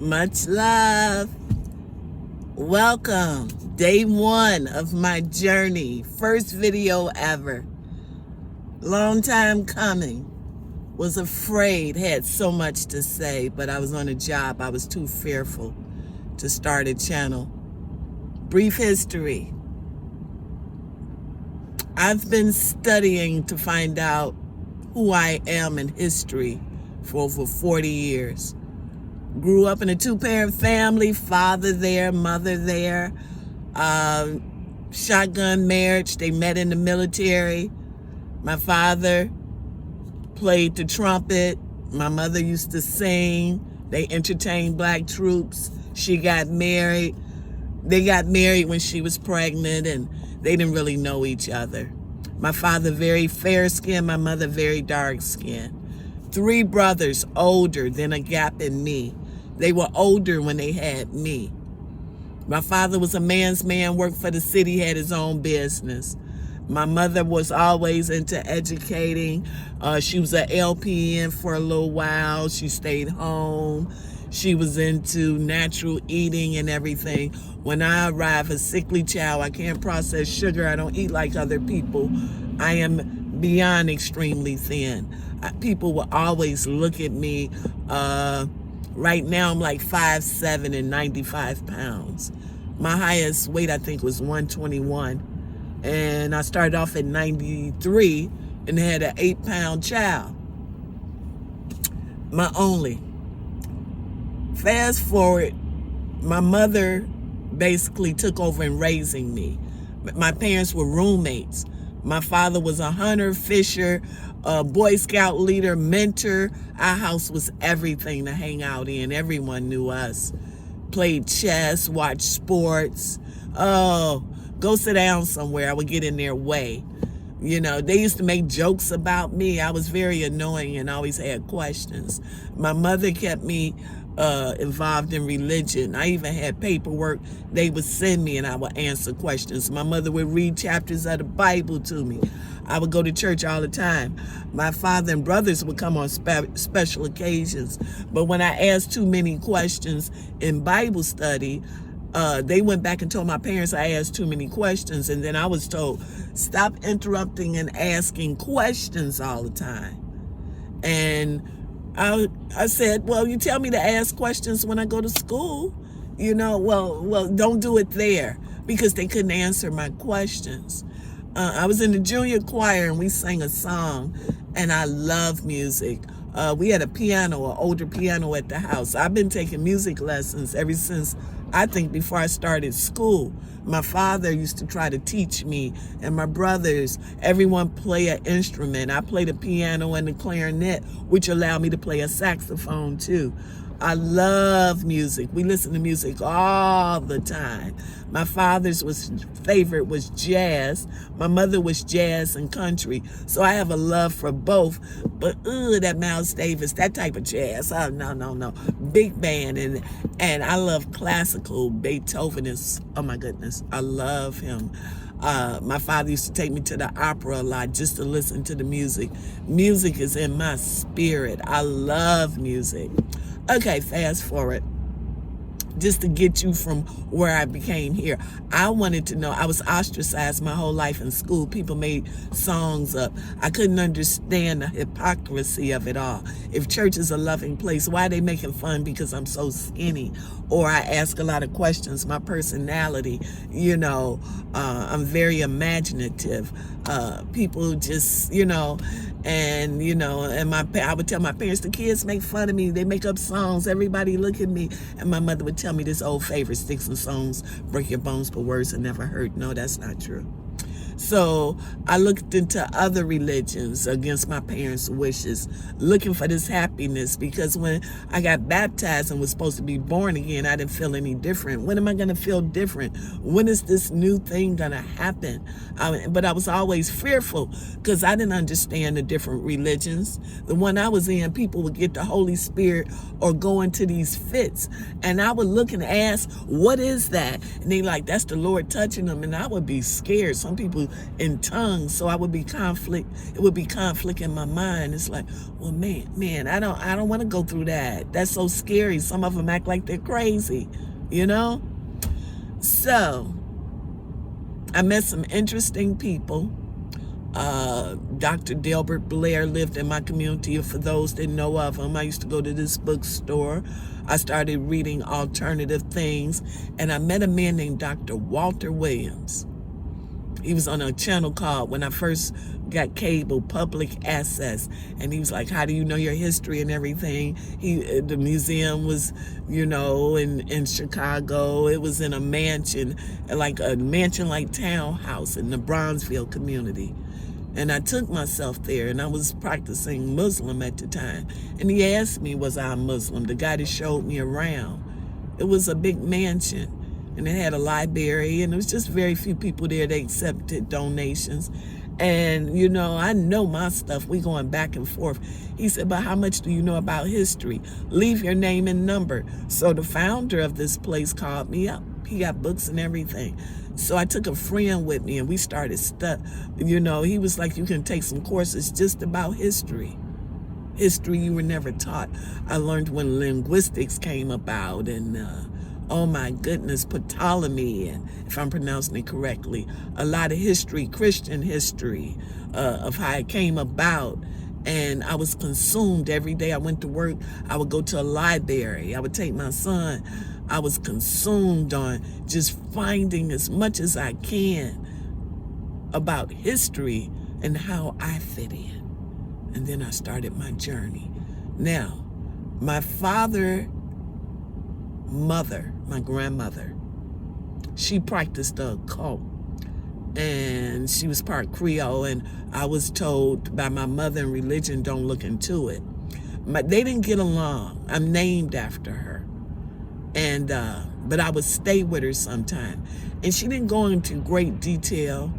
Much love. Welcome. Day 1 of my journey. First video ever. Long time coming. Was afraid, had so much to say, but I was on a job. I was too fearful to start a channel. Brief history. I've been studying to find out who I am in history for over 40 years. Grew up in a 2-parent family, father there, mother there, shotgun marriage. They met in the military. My father played the trumpet. My mother used to sing. They entertained black troops. She got married. They got married when she was pregnant, and they didn't really know each other. My father very fair skinned, my mother very dark skinned. 3 brothers older than a gap in me. They were older when they had me. My father was a man's man, worked for the city, had his own business. My mother was always into educating. She was an LPN for a little while. She stayed home. She was into natural eating and everything. When I arrive, a sickly child, I can't process sugar. I don't eat like other people. I am beyond extremely thin. People will always look at me. Right now, I'm like 5'7" and 95 pounds. My highest weight, I think, was 121. And I started off at 93 and had an 8-pound child. My only. Fast forward, my mother basically took over in raising me. My parents were roommates. My father was a hunter, fisher, a Boy Scout leader, mentor. Our house was everything to hang out in. Everyone knew us. Played chess, watched sports. Oh, go sit down somewhere. I would get in their way. You know, they used to make jokes about me. I was very annoying and always had questions. My mother kept me involved in religion. I even had paperwork they would send me and I would answer questions. My mother would read chapters of the Bible to me. I would go to church all the time. My father and brothers would come on special occasions. But when I asked too many questions in Bible study, they went back and told my parents I asked too many questions. And then I was told, stop interrupting and asking questions all the time. And I said, well, you tell me to ask questions when I go to school. You know, well, don't do it there, because they couldn't answer my questions. I was in the junior choir and we sang a song, and I love music. We had a piano, an older piano at the house. I've been taking music lessons ever since, I think, before I started school. My father used to try to teach me, and my brothers, everyone play an instrument. I played the piano and the clarinet, which allowed me to play a saxophone too. I love music. We listen to music all the time. My father's favorite was jazz. My mother was jazz and country. So I have a love for both. But that Miles Davis, that type of jazz. Oh, no. Big band. And I love classical. Beethoven is, oh my goodness, I love him. My father used to take me to the opera a lot just to listen to the music. Music is in my spirit. I love music. Okay, fast forward. Just to get you from where I became here. I wanted to know, I was ostracized my whole life in school. People made songs up. I couldn't understand the hypocrisy of it all. If church is a loving place, why are they making fun because I'm so skinny? Or I ask a lot of questions. My personality, you know, I'm very imaginative. People just, you know, and I would tell my parents, the kids make fun of me. They make up songs. Everybody look at me. And my mother would tell me this old favorite, sticks and stones break your bones, but words are never hurt. No, that's not true. So I looked into other religions against my parents' wishes, looking for this happiness, because when I got baptized and was supposed to be born again, I didn't feel any different. When am I going to feel different? When is this new thing going to happen? But I was always fearful because I didn't understand the different religions. The one I was in, people would get the Holy Spirit or go into these fits. And I would look and ask, what is that? And they like, that's the Lord touching them. And I would be scared. Some people in tongues. So I would be conflict. It would be conflict in my mind. It's like, well, man, I don't want to go through that. That's so scary. Some of them act like they're crazy, you know? So I met some interesting people. Dr. Delbert Blair lived in my community. For those that know of him, I used to go to this bookstore. I started reading alternative things, and I met a man named Dr. Walter Williams. He was on a channel called, when I first got cable, Public Access, and he was like, how do you know your history and everything? The museum was, in Chicago. It was in a mansion like townhouse in the Bronzeville community. And I took myself there, and I was practicing Muslim at the time. And he asked me, was I a Muslim? The guy that showed me around. It was a big mansion, and it had a library, and there was just very few people there that accepted donations. And, I know my stuff. We going back and forth. He said, but how much do you know about history? Leave your name and number. So the founder of this place called me up. He got books and everything. So I took a friend with me, and we started he was like, you can take some courses just about history. History you were never taught. I learned when linguistics came about, and oh my goodness, Ptolemy, and if I'm pronouncing it correctly, a lot of history, Christian history, of how it came about. And I was consumed every day. I went to work. I would go to a library. I would take my son. I was consumed on just finding as much as I can about history and how I fit in. And then I started my journey. Now, my my grandmother, she practiced the occult. And she was part Creole, and I was told by my mother in religion, don't look into it. They didn't get along. I'm named after her. And but I would stay with her sometime. And she didn't go into great detail.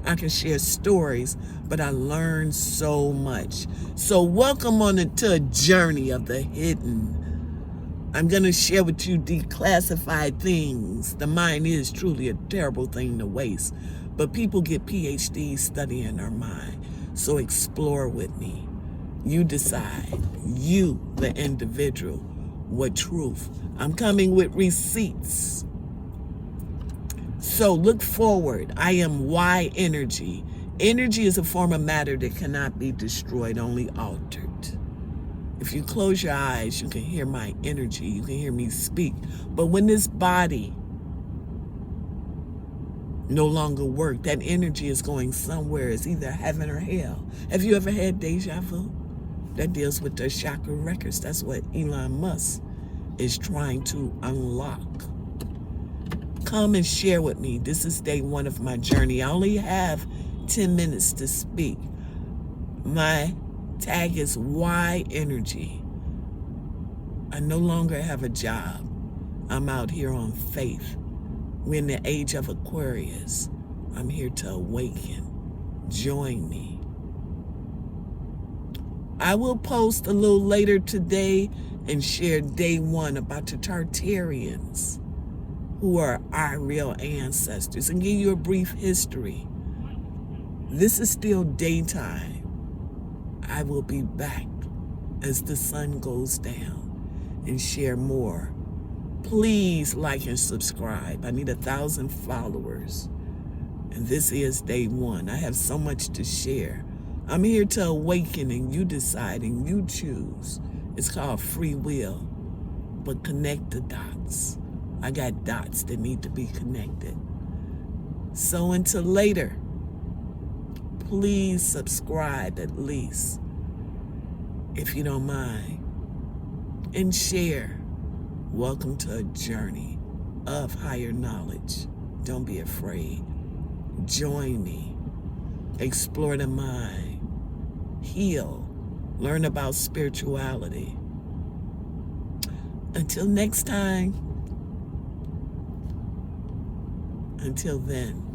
I can share stories, but I learned so much. So welcome to a journey of the hidden. I'm going to share with you declassified things. The mind is truly a terrible thing to waste. But people get PhDs studying our mind. So explore with me. You decide, you, the individual, what truth. I'm coming with receipts. So look forward. I am whyenergy. Energy is a form of matter that cannot be destroyed, only altered. If you close your eyes, you can hear my energy. You can hear me speak. But when this body no longer work, that energy is going somewhere. It's either heaven or hell. Have you ever had deja vu? That deals with the chakra records. That's what Elon Musk is trying to unlock. Come and share with me. This is day one of my journey. I only have 10 minutes to speak. My tag is whyenergy. I no longer have a job. I'm out here on faith. We're in the age of Aquarius. I'm here to awaken. Join me. I will post a little later today and share day one about the Tartarians, who are our real ancestors, and give you a brief history. This is still daytime. I will be back as the sun goes down and share more. Please like and subscribe. I need 1,000 followers. And this is day one. I have so much to share. I'm here to awaken, and you decide and you choose. It's called free will. But connect the dots. I got dots that need to be connected. So until later, please subscribe at least, if you don't mind, and share. Welcome to a journey of higher knowledge. Don't be afraid. Join me. Explore the mind. Heal. Learn about spirituality. Until next time. Until then.